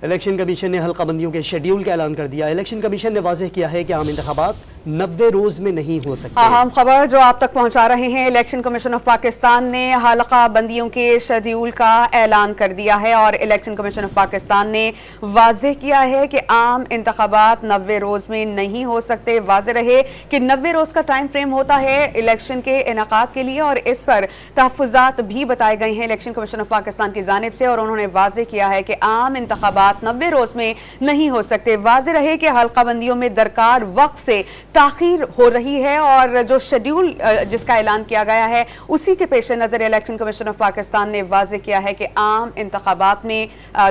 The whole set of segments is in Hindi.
इलेक्शन कमीशन ने हल्का बंदियों के शेड्यूल का ऐलान कर दिया। इलेक्शन कमीशन ने वाज़ेह किया है कि आम इंतखाबात 90 रोज में नहीं हो सकते। अहम खबर जो आप तक पहुंचा रहे हैं, इलेक्शन कमीशन ऑफ पाकिस्तान ने हल्का बंदियों के शेड्यूल का ऐलान कर दिया है और इलेक्शन कमीशन ऑफ पाकिस्तान ने वाज़ेह किया है कि आम इंतखाबात 90 रोज में नहीं हो सकते। वाज़ेह रहे कि 90 रोज का टाइम फ्रेम होता है इलेक्शन के इनेकाद के लिए और इस पर तहफ़्फ़ुज़ात भी बताए गए हैं इलेक्शन कमीशन ऑफ पाकिस्तान की जानिब से और उन्होंने वाज़ेह किया है कि आम इंतखाबात 90 रोज में नहीं हो सकते। वाज़ेह रहे कि हल्का बंदियों में दरकार वक्त से ताखीर हो रही है और जो शेड्यूल जिसका ऐलान किया गया है उसी के पेश नजर इलेक्शन कमीशन ऑफ पाकिस्तान ने वाज़ेह किया है कि आम इंतखाबात में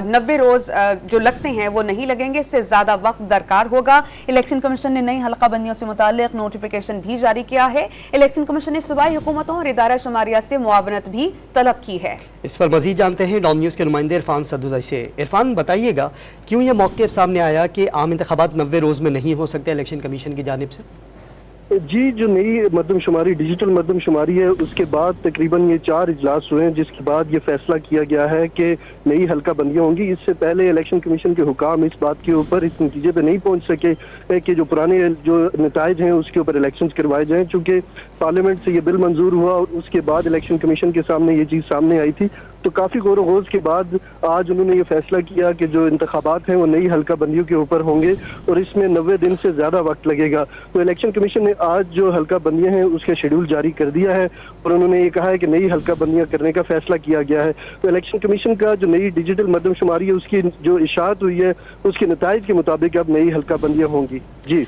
90 रोज जो लगते हैं वो नहीं लगेंगे, इससे ज्यादा वक्त दरकार होगा। इलेक्शन कमीशन ने नई हल्का बंदियों से मुताल्लिक नोटिफिकेशन भी जारी किया है। इलेक्शन कमीशन ने सूबाई हुकूमतों और इदारा शुमारिया से मुआवनत भी तलब की है। इस पर मजीद जानते हैं डॉन न्यूज के नुमाइंदे इरफान सद्दुज़ई से। इरफान, बताइएगा क्यों यह मौक़िफ़ सामने आया कि आम इंतखाबात 90 रोज में नहीं हो सकते इलेक्शन कमीशन की जानिब से? जी, जो नई मरदमशुमारी डिजिटल मरदमशुमारी है उसके बाद तकरीबन ये 4 इजलास हुए हैं जिसके बाद ये फैसला किया गया है कि नई हल्का बंदियां होंगी। इससे पहले इलेक्शन कमीशन के हुकाम इस बात के ऊपर इस नतीजे पे नहीं पहुंच सके कि जो पुराने जो नताइज हैं उसके ऊपर इलेक्शन करवाए जाएं, चूंकि पार्लियामेंट से ये बिल मंजूर हुआ और उसके बाद इलेक्शन कमीशन के सामने ये चीज सामने आई थी। तो काफी गौर व गौज के बाद आज उन्होंने ये फैसला किया कि जो इंतखाबात हैं वो नई हल्का बंदियों के ऊपर होंगे और इसमें 90 दिन से ज्यादा वक्त लगेगा। तो इलेक्शन कमीशन ने आज जो हल्का बंदियां हैं उसका शेड्यूल जारी कर दिया है और उन्होंने ये कहा है कि नई हल्का बंदियां करने का फैसला किया गया है। तो इलेक्शन कमीशन का जो नई डिजिटल मरदमशुमारी है उसकी जो इशाअत हुई है उसके नताइज के मुताबिक अब नई हल्का बंदियां होंगी। जी।